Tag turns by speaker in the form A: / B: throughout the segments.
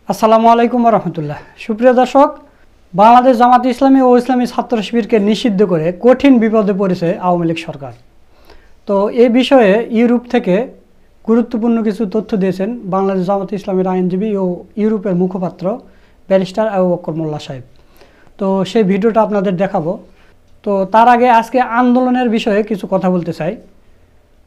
A: আসসালামু আলাইকুম রহমতুল্লাহ। সুপ্রিয় দর্শক, বাংলাদেশ জামাত ইসলামী ও ইসলামী ছাত্র শিবিরকে নিষিদ্ধ করে কঠিন বিপদে পড়েছে আওয়ামী লীগ সরকার। তো এই বিষয়ে ইউরোপ থেকে গুরুত্বপূর্ণ কিছু তথ্য দিয়েছেন বাংলাদেশ জামাত ইসলামীর আইনজীবী ও ইউরোপের মুখপাত্র ব্যারিস্টার আবু বকর মোল্লা সাহেব। তো সেই ভিডিওটা আপনাদের দেখাবো। তো তার আগে আজকে আন্দোলনের বিষয়ে কিছু কথা বলতে চাই।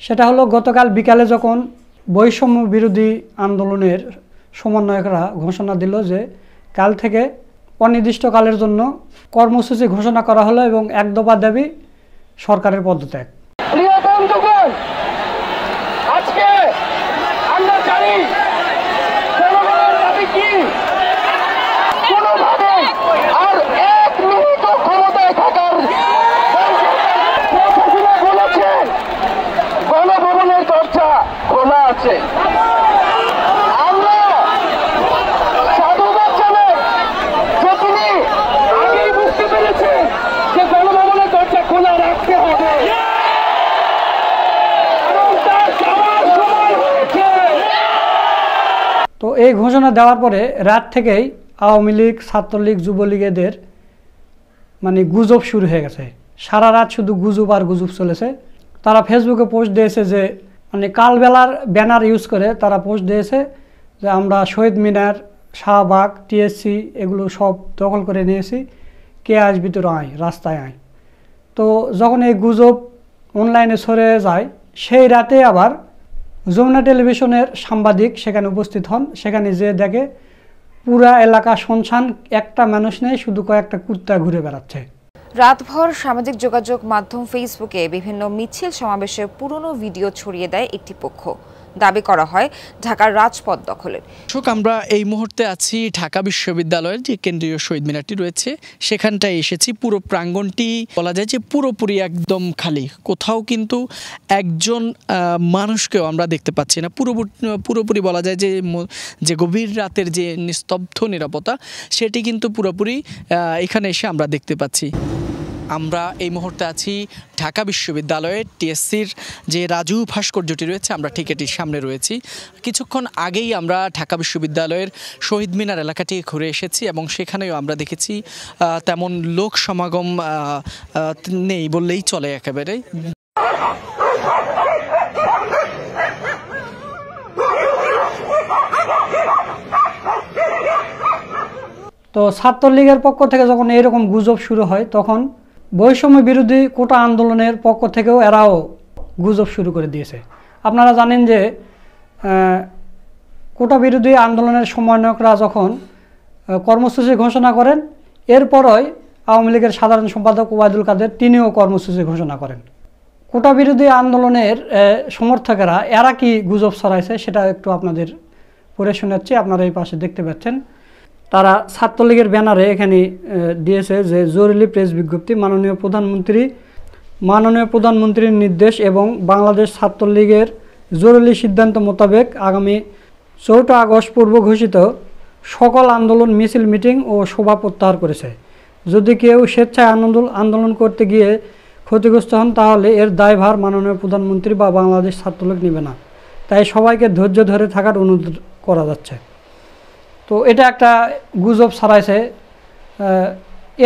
A: সেটা হলো, গতকাল বিকালে যখন বৈষম্য বিরোধী আন্দোলনের সমন্বয়করা ঘোষণা দিল যে কাল থেকে অনির্দিষ্টকালের জন্য কর্মসূচি ঘোষণা করা হলো এবং এক দফা দাবি সরকারের পদত্যাগ।
B: প্রিয় বন্ধুগণ, আজকে আমরা জানি জনগণের দাবি কি। কোনোভাবে আর এক মিনিট ক্ষমতায় থাকার প্রশাসনে বলেছে গণভবনের দরজা খোলা আছে। আমরা সাধুবাদ জানাই যে তিনি আগেই বুঝতে পেরেছেন যে গণভবনের দরজা খোলা রাখতে হবে।
A: তো এই ঘোষণা দেওয়ার পরে রাত থেকেই আওয়ামী লীগ, ছাত্রলীগ, যুবলীগ এদের গুজব শুরু হয়ে গেছে। সারা রাত শুধু গুজব আর গুজব চলেছে। তারা ফেসবুকে পোস্ট দিয়েছে যে কালবেলার ব্যানার ইউজ করে তারা পোস্ট দিয়েছে যে আমরা শহীদ মিনার, শাহবাগ, টিএসসি এগুলো সব দখল করে নিয়েছি, কে আসবি তোর আয়, রাস্তায় আয়। তো যখন এই গুজব অনলাইনে ছড়িয়ে যায়, সেই রাতে আবার যমুনা টেলিভিশনের সাংবাদিক সেখানে উপস্থিত হন। সেখানে যে দেখে পুরা এলাকা শুনশান, একটা মানুষ নেই, শুধু কয়েকটা কুত্তা ঘুরে বেড়াচ্ছে।
C: রাতভর সামাজিক যোগাযোগ মাধ্যম ফেসবুকে বিভিন্ন মিছিল সমাবেশের পুরনো ভিডিও ছড়িয়ে দেয় একটি পক্ষ। দাবি করা হয় ঢাকার রাজপথ দখলের।
D: আমরা এই মুহূর্তে আছি ঢাকা বিশ্ববিদ্যালয়ের যে কেন্দ্রীয় শহীদ মিনারটি রয়েছে, সেখানটায় এসেছি। পুরো প্রাঙ্গণটি বলা যায় যে পুরোপুরি একদম খালি, কোথাও কিন্তু একজন মানুষকেও আমরা দেখতে পাচ্ছি না। পুরোপুরি বলা যায় যে গভীর রাতের যে নিস্তব্ধ নিরাপত্তা, সেটি কিন্তু পুরোপুরি এখানে এসে আমরা দেখতে পাচ্ছি। আমরা এই মুহূর্তে আছি ঢাকা বিশ্ববিদ্যালয়ের টিএসসির যে রাজু ভাস্কর্যটি রয়েছে, আমরা ঠিক এটির সামনে রয়েছি। কিছুক্ষণ আগেই আমরা ঢাকা বিশ্ববিদ্যালয়ের শহীদ মিনার এলাকাটি ঘুরে এসেছি এবং সেখানেও আমরা দেখেছি তেমন লোক সমাগম নেই বললেই চলে একেবারে।
A: তো ছাত্রলীগের পক্ষ থেকে যখন এইরকম গুজব শুরু হয়, তখন বৈষম্য বিরোধী কোটা আন্দোলনের পক্ষ থেকেও এরাও গুজব শুরু করে দিয়েছে। আপনারা জানেন যে কোটা বিরোধী আন্দোলনের সমন্বয়করা যখন কর্মসূচি ঘোষণা করেন, এরপরই আওয়ামী লীগের সাধারণ সম্পাদক ওবায়দুল কাদের তিনিও কর্মসূচি ঘোষণা করেন। কোটা বিরোধী আন্দোলনের সমর্থকেরা এরা কি গুজব ছড়াইছে সেটা একটু আপনাদের পড়ে শোনাচ্ছি। আপনারা এই পাশে দেখতে পাচ্ছেন, তারা ছাত্রলীগের ব্যানারে এখানে দিয়েছে যে জরুরি প্রেস বিজ্ঞপ্তি, মাননীয় প্রধানমন্ত্রীর নির্দেশ এবং বাংলাদেশ ছাত্রলীগের জরুরি সিদ্ধান্ত মোতাবেক আগামী 4 আগস্ট পূর্ব ঘোষিত সকল আন্দোলন, মিছিল, মিটিং ও সভা প্রত্যাহার করেছে। যদি কেউ স্বেচ্ছায় আন্দোলন করতে গিয়ে ক্ষতিগ্রস্ত হন, তাহলে এর দায়ভার মাননীয় প্রধানমন্ত্রী বা বাংলাদেশ ছাত্রলীগ নেবে না। তাই সবাইকে ধৈর্য ধরে থাকার অনুরোধ করা যাচ্ছে। তো এটা একটা গুজব ছড়াইছে।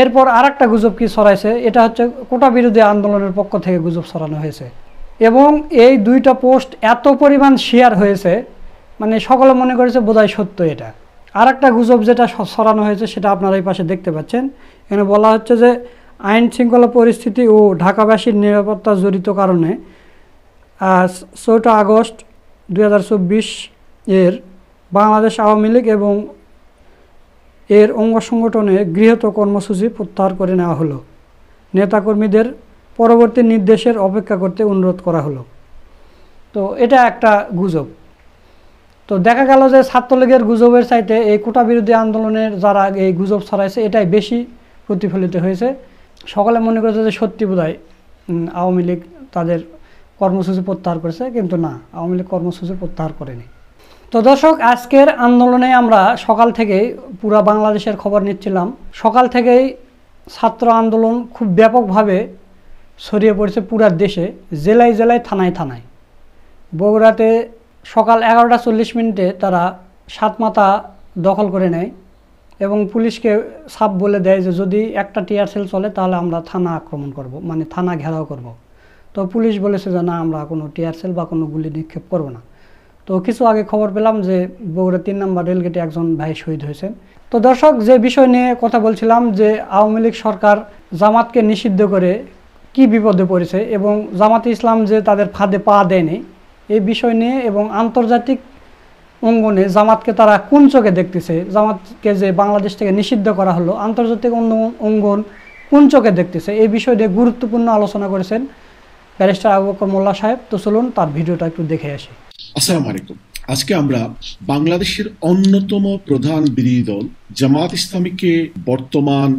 A: এরপর আর একটা গুজব কি ছড়াইছে, এটা হচ্ছে কোটা বিরোধী আন্দোলনের পক্ষ থেকে গুজব ছড়ানো হয়েছে এবং এই দুইটা পোস্ট এত পরিমাণ শেয়ার হয়েছে, সকলে মনে করেছে বোধহয় সত্য এটা। আর একটা গুজব যেটা ছড়ানো হয়েছে সেটা আপনারা এই পাশে দেখতে পাচ্ছেন। এখানে বলা হচ্ছে যে আইন শৃঙ্খলা পরিস্থিতি ও ঢাকাবাসীর নিরাপত্তা জড়িত কারণে 4 আগস্ট 2024 এর বাংলাদেশ আওয়ামী লীগ এবং এর অঙ্গ সংগঠনে গৃহীত কর্মসূচি প্রত্যাহার করে নেওয়া হলো। নেতাকর্মীদের পরবর্তী নির্দেশের অপেক্ষা করতে অনুরোধ করা হলো। তো এটা একটা গুজব। তো দেখা গেল যে ছাত্রলীগের গুজবের চাইতে এই কোটা বিরোধী আন্দোলনের যারা এই গুজব ছড়াইছে এটাই বেশি প্রতিফলিত হয়েছে। সকলে মনে করেছে যে সত্যি বোধহয় আওয়ামী লীগ তাদের কর্মসূচি প্রত্যাহার করেছে, কিন্তু না, আওয়ামী লীগ কর্মসূচি প্রত্যাহার করেনি। তো দর্শক, আজকের আন্দোলনে আমরা সকাল থেকেই পুরা বাংলাদেশের খবর নিচ্ছিলাম। সকাল থেকেই ছাত্র আন্দোলন খুব ব্যাপকভাবে ছড়িয়ে পড়েছে পুরা দেশে, জেলায় জেলায়, থানায় থানায়। বগুড়াতে সকাল 11টা 40 মিনিটে তারা সাতমাথা দখল করে নেয় এবং পুলিশকে সাপ বলে দেয় যে যদি একটা টিয়ার সেল চলে তাহলে আমরা থানা আক্রমণ করব, মানে থানা ঘেরাও করব। তো পুলিশ বলেছে যে না, আমরা কোনো টিয়ার সেল বা কোনো গুলি নিক্ষেপ করব না। তো কিছু আগে খবর পেলাম যে বগুড়া 3 নম্বর রেলগেটে একজন ভাই শহীদ হয়েছেন। তো দর্শক, যে বিষয় নিয়ে কথা বলছিলাম যে আওয়ামী লীগ সরকার জামাতকে নিষিদ্ধ করে কি বিপদে পড়েছে এবং জামাতে ইসলাম যে তাদের ফাঁদে পা দেয়নি, এই বিষয় নিয়ে এবং আন্তর্জাতিক অঙ্গনে জামাতকে তারা কোন চোখে দেখতেছে, জামাতকে যে বাংলাদেশ থেকে নিষিদ্ধ করা হলো, আন্তর্জাতিক অঙ্গন কোন চোখে দেখতেছে, এই বিষয় নিয়ে গুরুত্বপূর্ণ আলোচনা করেছেন ব্যারিস্টার আবু বকর মোল্লা সাহেব। তো চলুন তার ভিডিওটা একটু দেখে আসি।
E: আসসালামু আলাইকুম। আজকে আমরা বাংলাদেশের অন্যতম প্রধান বিরোধী দল জামাত ইসলামীকে বর্তমান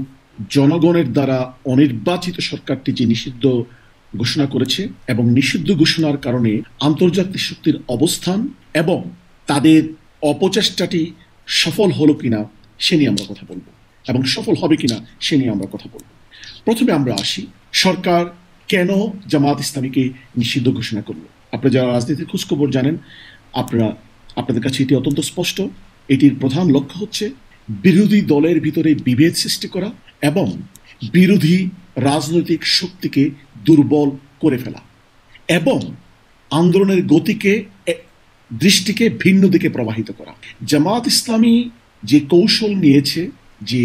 E: জনগণের দ্বারা অনির্বাচিত সরকারটি যে নিষিদ্ধ ঘোষণা করেছে এবং নিষিদ্ধ ঘোষণার কারণে আন্তর্জাতিক শক্তির অবস্থান এবং তাদের অপচেষ্টাটি সফল হলো কিনা সে নিয়ে আমরা কথা বলবো এবং সফল হবে কিনা সে নিয়ে আমরা কথা বলবো। প্রথমে আমরা আসি, সরকার কেন জামাত ইসলামীকে নিষিদ্ধ ঘোষণা করলো। আপনারা যারা রাজনীতির খোঁজখবর জানেন, আপনাদের কাছে এটি অত্যন্ত স্পষ্ট। এটির প্রধান লক্ষ্য হচ্ছে বিরোধী দলের ভিতরে বিভেদ সৃষ্টি করা এবং বিরোধী রাজনৈতিক শক্তিকে দুর্বল করে ফেলা এবং আন্দোলনের দৃষ্টিকে ভিন্ন দিকে প্রবাহিত করা। জামাত ইসলামী যে কৌশল নিয়েছে, যে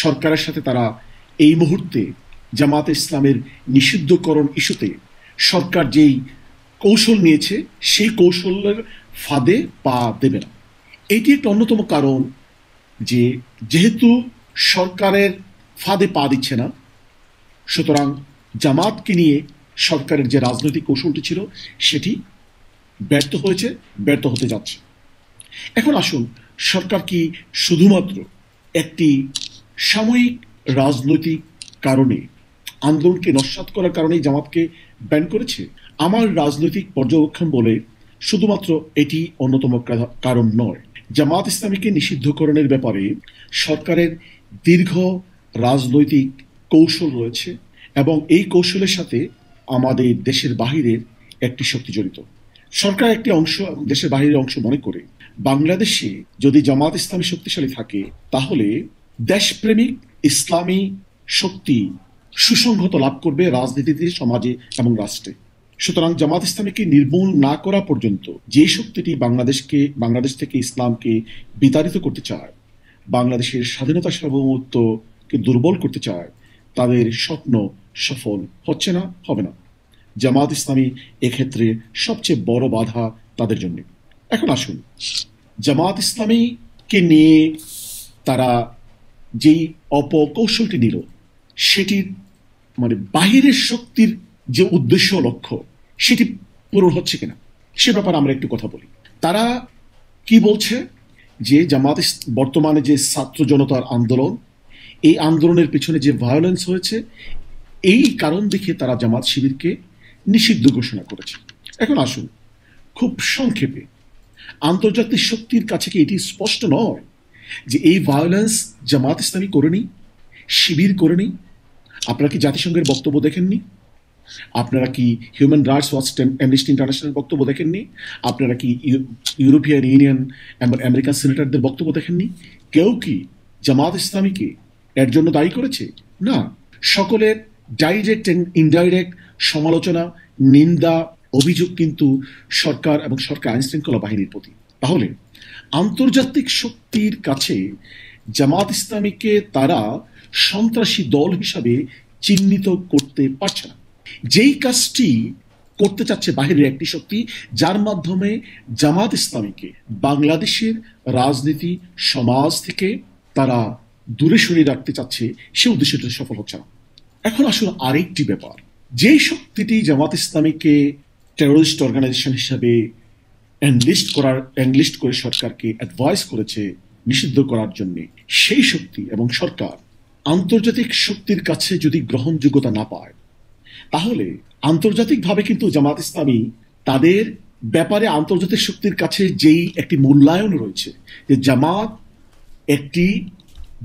E: সরকারের সাথে তারা এই মুহূর্তে জামাত ইসলামের নিষিদ্ধকরণ ইস্যুতে সরকার যেই কৌশল নিয়েছে সেই কৌশলের ফাঁদে পা দেবে না। এটি একটা অন্যতম কারণ যে যেহেতু সরকারের ফাঁদে পা দিচ্ছে না, সুতরাং জামাতকে নিয়ে সরকারের যে রাজনৈতিক কৌশলটি ছিল সেটি ব্যর্থ হয়েছে, ব্যর্থ হতে যাচ্ছে। এখন আসুন, সরকার কি শুধুমাত্র একটি সাময়িক রাজনৈতিক কারণে, আন্দোলনকে নস্যাৎ করার কারণেই জামাতকে ব্যান করেছে? আমার রাজনৈতিক পর্যবেক্ষণ বলে শুধুমাত্র এটি অন্যতম কারণ নয়। জামাত ইসলামীকে নিষিদ্ধকরণের ব্যাপারে সরকারের দীর্ঘ রাজনৈতিক কৌশল রয়েছে এবং এই কৌশলের সাথে আমাদের দেশের বাহিরের একটি শক্তি জড়িত। সরকার একটি অংশ দেশের বাহিরের অংশ মনে করে বাংলাদেশে যদি জামাত ইসলামী শক্তিশালী থাকে তাহলে দেশপ্রেমিক ইসলামী শক্তি সুসংহত লাভ করবে রাজনীতিতে, সমাজে এবং রাষ্ট্রে। সুতরাং জামাত ইসলামীকে নির্মূল না করা পর্যন্ত যে শক্তিটি বাংলাদেশ থেকে ইসলামকে বিতাড়িত করতে চায়, বাংলাদেশের স্বাধীনতা সার্বভৌমত্বকে দুর্বল করতে চায়, তাদের স্বপ্ন সফল হচ্ছে না, হবে না। জামাত ইসলামী এক্ষেত্রে সবচেয়ে বড় বাধা তাদের জন্য। এখন আসুন, জামাত ইসলামীকে নিয়ে তারা যেই অপকৌশলটি নিল সেটির মানে বাহিরের শক্তির যে উদ্দেশ্য লক্ষ্য সেটি পূরণ হচ্ছে কিনা সে ব্যাপারে আমরা একটু কথা বলি। তারা কি বলছে যে জামাত বর্তমানে যে ছাত্র জনতার আন্দোলন, এই আন্দোলনের পিছনে যে ভায়োলেন্স হয়েছে, এই কারণ দেখে তারা জামাত শিবিরকে নিষিদ্ধ ঘোষণা করেছে। এখন আসুন, খুব সংক্ষেপে, আন্তর্জাতিক শক্তির কাছে কি এটি স্পষ্ট নয় যে এই ভায়োলেন্স জামাত ইসলামী করেনি, শিবির করেনি? আপনারা কি জাতিসংঘের বক্তব্য দেখেননি? আপনারা কি human rights watch, amnesty international বক্তব্য দেখেননি? আপনারা কি ইউরোপিয়ান ইউনিয়ন এবং আমেরিকান সিনেটরদের বক্তব্য দেখেননি? কেউ কি জামাত ইসলামীকে এর জন্য দায়ী করেছে? না। সকলের ডাইরেক্ট অ্যান্ড ইনডাইরেক্ট সমালোচনা, নিন্দা, অভিযোগ কিন্তু সরকার এবং সরকার আইন শৃঙ্খলা বাহিনীর প্রতি। তাহলে আন্তর্জাতিক শক্তির কাছে জামাত ইসলামীকে তারা সন্ত্রাসী দল হিসাবে চিহ্নিত করতে পারছে না। যেই কাজটি করতে চাচ্ছে বাহিরের একটি শক্তি, যার মাধ্যমে জামাত ইসলামীকে বাংলাদেশের রাজনীতি, সমাজ থেকে তারা দূরে সরিয়ে রাখতে চাচ্ছে, সে উদ্দেশ্যটি সফল হচ্ছে না। এখন আসলে আরেকটি ব্যাপার, যেই শক্তিটি জামাত ইসলামীকে টেরোরিস্ট অর্গানাইজেশন হিসাবে এনলিস্ট করে সরকারকে অ্যাডভাইস করেছে নিষিদ্ধ করার জন্য, সেই শক্তি এবং সরকার আন্তর্জাতিক শক্তির কাছে যদি গ্রহণযোগ্যতা না পায়, তাহলে আন্তর্জাতিকভাবে কিন্তু জামাত ইসলামী তাদের ব্যাপারে আন্তর্জাতিক শক্তির কাছে যেই একটি মূল্যায়ন রয়েছে যে জামাত একটি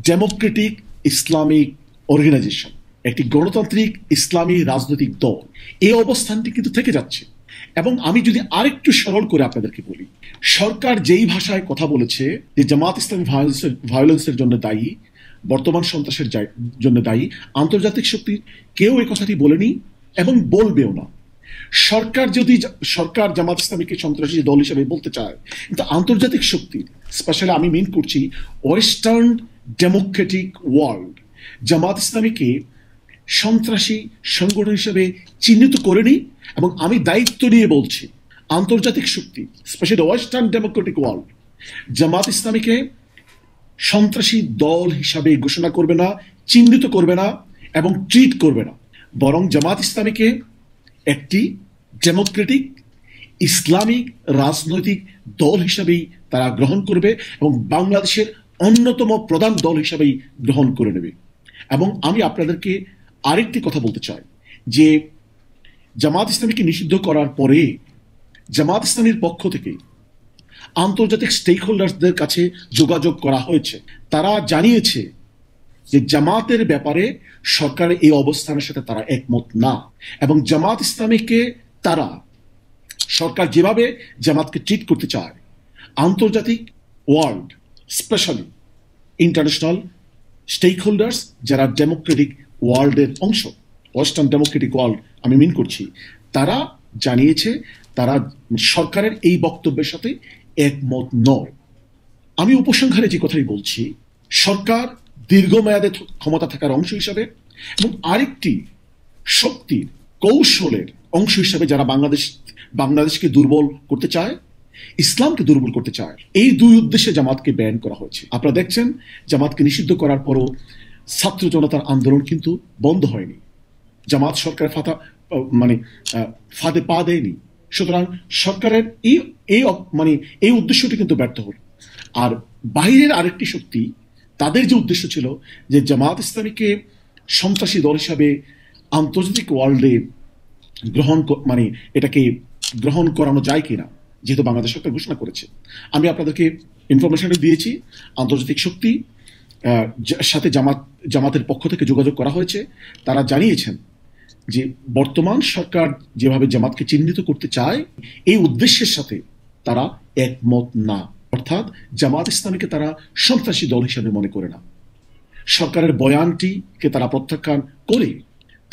E: ডেমোক্রেটিক ইসলামিক অর্গানাইজেশন, একটি গণতান্ত্রিক ইসলামী রাজনৈতিক দল, এই অবস্থানটি কিন্তু থেকে যাচ্ছে এবং আমি যদি আরেকটু সরল করে আপনাদেরকে বলি, সরকার যেই ভাষায় কথা বলেছে যে জামাত ইসলামী ভায়োলেন্সের জন্য দায়ী, বর্তমান সন্ত্রাসের জন্য দায়ী, আন্তর্জাতিক শক্তি কেউ এই কথাটি বলেনি এবং বলবেও না। সরকার জামাত ইসলামীকে সন্ত্রাসী দল হিসেবে বলতে চায়, কিন্তু আন্তর্জাতিক শক্তি, স্পেশালি আমি মিন করছি ওয়েস্টার্ন ডেমোক্রেটিক ওয়ার্ল্ড, জামাত ইসলামীকে সন্ত্রাসী সংগঠন হিসেবে চিহ্নিত করেনি। এবং আমি দায়িত্ব নিয়ে বলছি, আন্তর্জাতিক শক্তি, স্পেশালি ওয়েস্টার্ন ডেমোক্রেটিক ওয়ার্ল্ড, জামাত ইসলামীকে সন্ত্রাসী দল হিসাবে ঘোষণা করবে না, চিহ্নিত করবে না এবং ট্রিট করবে না, বরং জামাত ইসলামীকে একটি ডেমোক্রেটিক ইসলামিক রাজনৈতিক দল হিসাবেই তারা গ্রহণ করবে এবং বাংলাদেশের অন্যতম প্রধান দল হিসাবেই গ্রহণ করে নেবে। এবং আমি আপনাদেরকে আরেকটি কথা বলতে চাই যে জামাত ইসলামীকে নিষিদ্ধ করার পরে জামাত ইসলামীর পক্ষ থেকে আন্তর্জাতিক স্টেক হোল্ডারদের কাছে যোগাযোগ করা হয়েছে। তারা জানিয়েছে যে জামাতের ব্যাপারে সরকারের এই অবস্থানের সাথে তারা একমত না, এবং জামাত ইসলামীকে তারা, সরকার যেভাবে জামাতকে ট্রিট করতে চায়, আন্তর্জাতিক world, specially international stakeholders যারা ডেমোক্রেটিক ওয়ার্ল্ডের অংশ, ওয়েস্টার্ন ডেমোক্রেটিক ওয়ার্ল্ড আমি মিন করছি, তারা জানিয়েছে তারা সরকারের এই বক্তব্যের সাথে একমত নয়। আমি উপসংহারে যে কথাই বলছি, সরকার দীর্ঘমেয়াদে ক্ষমতা থাকার অংশ হিসাবে এবং আরেকটি শক্তির কৌশলের অংশ হিসাবে যারা বাংলাদেশকে দুর্বল করতে চায়, ইসলামকে দুর্বল করতে চায়, এই দুই উদ্দেশ্যে জামাতকে ব্যান করা হয়েছে। আপনারা দেখছেন জামাতকে নিষিদ্ধ করার পরও ছাত্র জনতার আন্দোলন কিন্তু বন্ধ হয়নি। জামাত সরকারের ফাঁদে পা দেয়নি। সুতরাং সরকারের এই উদ্দেশ্যটি কিন্তু ব্যর্থ হল। আর বাইরের আরেকটি শক্তি, তাদের যে উদ্দেশ্য ছিল যে জামাত ইসলামীকে সন্ত্রাসী দল হিসাবে আন্তর্জাতিক ওয়ার্ল্ডে এটাকে গ্রহণ করানো যায় কিনা, যেহেতু বাংলাদেশ সরকার ঘোষণা করেছে। আমি আপনাদেরকে ইনফরমেশনটা দিয়েছি, আন্তর্জাতিক শক্তি সাথে জামাতের পক্ষ থেকে যোগাযোগ করা হয়েছে। তারা জানিয়েছেন যে বর্তমান সরকার যেভাবে জামাতকে চিহ্নিত করতে চায়, এই উদ্দেশ্যের সাথে তারা একমত না। অর্থাৎ জামাত ইসলামীকে তারা সন্ত্রাসী দল হিসাবে মনে করে না। সরকারের বয়ানটিকে তারা প্রত্যাখ্যান করে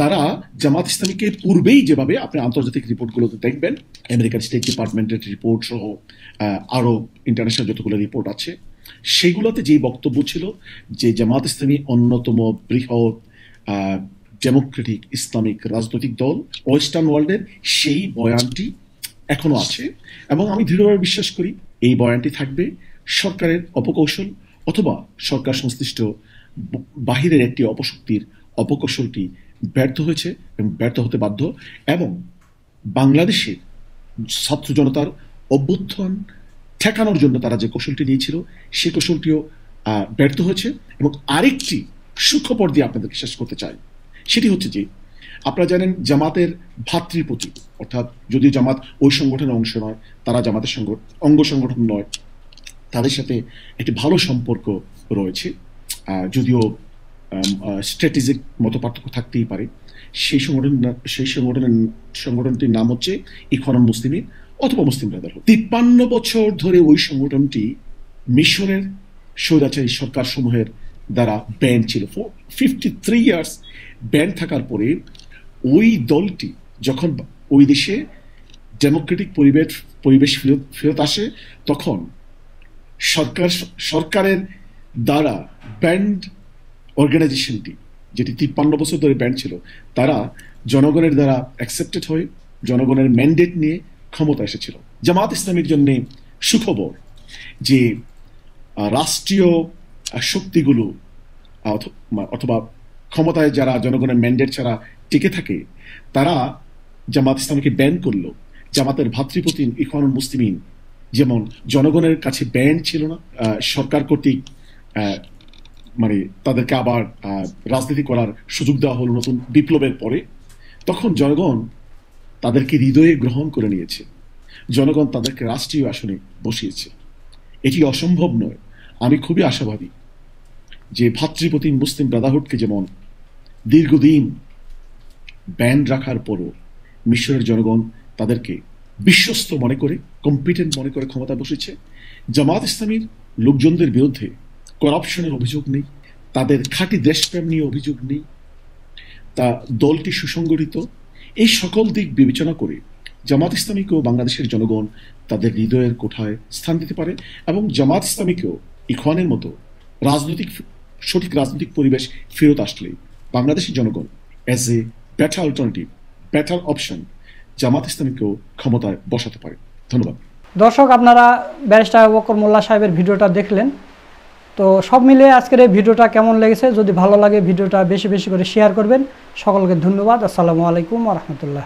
E: তারা জামাত ইসলামীকে পূর্বেই যেভাবে আপনি আন্তর্জাতিক রিপোর্টগুলোতে দেখবেন, আমেরিকান স্টেট ডিপার্টমেন্টের রিপোর্ট সহ আরও ইন্টারন্যাশনাল যতগুলো রিপোর্ট আছে, সেগুলোতে যেই বক্তব্য ছিল যে জামাত ইসলামী অন্যতম বৃহৎ ডেমোক্রেটিক ইসলামিক রাজনৈতিক দল ওয়েস্টার্ন ওয়ার্ল্ডের, সেই বয়ানটি এখনো আছে। এবং আমি দৃঢ়ভাবে বিশ্বাস করি এই বয়ানটি থাকবে। সরকারের অপকৌশল অথবা সরকার সংশ্লিষ্ট বাহিরের একটি অপশক্তির অপকৌশলটি ব্যর্থ হয়েছে এবং ব্যর্থ হতে বাধ্য, এবং বাংলাদেশের ছাত্র জনতার অভ্যুত্থান ঠেকানোর জন্য তারা যে কৌশলটি নিয়েছিল, সেই কৌশলটিও ব্যর্থ হয়েছে। এবং আরেকটি সুখবর দিয়ে আপনাদেরকে শেষ করতে চাই, সেটি হচ্ছে যে আপনারা জানেন জামাতের ভাতৃপ্রতীক, অর্থাৎ যদিও জামাত ওই সংগঠনের অংশ নয়, তারা জামাতের অঙ্গ সংগঠন নয়, তাদের সাথে একটি ভালো সম্পর্ক রয়েছে, যদিও স্ট্র্যাটেজিক মত পার্থক্য থাকতেই পারে। সেই সংগঠনটির নাম হচ্ছে ইখওয়ানুল মুসলিমিন অথবা মুসলিম ব্রাদারহুড। 53 বছর ধরে ওই সংগঠনটি মিশরের স্বৈরাচারী সরকার সমূহের দ্বারা ব্যান ছিল। 53 ইয়ার্স ব্যান থাকার পরে ওই দলটি যখন ওই দেশে ডেমোক্রেটিক পরিবেশ ফেরত আসে, তখন সরকারের দ্বারা ব্যান্ড অর্গানাইজেশনটি, যেটি 53 বছর ধরে ব্যান্ড ছিল, তারা জনগণের দ্বারা অ্যাকসেপ্টেড হয়ে জনগণের ম্যান্ডেট নিয়ে ক্ষমতা এসেছিল। জামাত ইসলামীর জন্য সুখবর যে রাষ্ট্রীয় শক্তিগুলো অথবা ক্ষমতায় যারা জনগণের ম্যান্ডেট ছাড়া টিকে থাকে, তারা জামাত ইসলামীকে ব্যান করলো। জামাতের ভাতৃপ্রতীক ইখওয়ানুল মুসলিমিন যেমন জনগণের কাছে ব্যান ছিল না, সরকার কর্তৃক তাদেরকে আবার রাজনীতি করার সুযোগ দেওয়া হলো নতুন বিপ্লবের পরে, তখন জনগণ তাদেরকে হৃদয়ে গ্রহণ করে নিয়েছে, জনগণ তাদেরকে রাষ্ট্রীয় আসনে বসিয়েছে। এটি অসম্ভব নয়। আমি খুবই আশাবাদী যে ভাতৃপ্রতীক মুসলিম ব্রাদারহুডকে যেমন দীর্ঘদিন ব্যান রাখার পরও মিশরের জনগণ তাদেরকে বিশ্বস্ত মনে করে, কম্পিটেন্ট মনে করে ক্ষমতা বসেছে। জামাত ইসলামীর লোকজনদের বিরুদ্ধে করাপশনের অভিযোগ নেই, তাদের খাঁটি দেশপ্রেম নিয়ে অভিযোগ নেই, তা দলটি সুসংগঠিত। এই সকল দিক বিবেচনা করে জামাত ইসলামীকেও বাংলাদেশের জনগণ তাদের হৃদয়ের কোঠায় স্থান দিতে পারে এবং জামাত ইসলামীকেও ইখওয়ানের মতো সঠিক রাজনৈতিক পরিবেশ ফেরত আসলে বাংলাদেশের জনগণ as a better alternative, better option Jamaat ইসলামীকেও ক্ষমতায় বসাতে পারে। ধন্যবাদ।
A: দর্শক, আপনারা ব্যারিস্টার আবু বকর মোল্লা সাহেবের ভিডিওটা দেখলেন। তো সব মিলিয়ে আজকের এই ভিডিওটা কেমন লেগেছে, যদি ভালো লাগে ভিডিওটা বেশি বেশি করে শেয়ার করবেন। সকলকে ধন্যবাদ। আসসালামু আলাইকুম ওয়া রাহমাতুল্লাহ।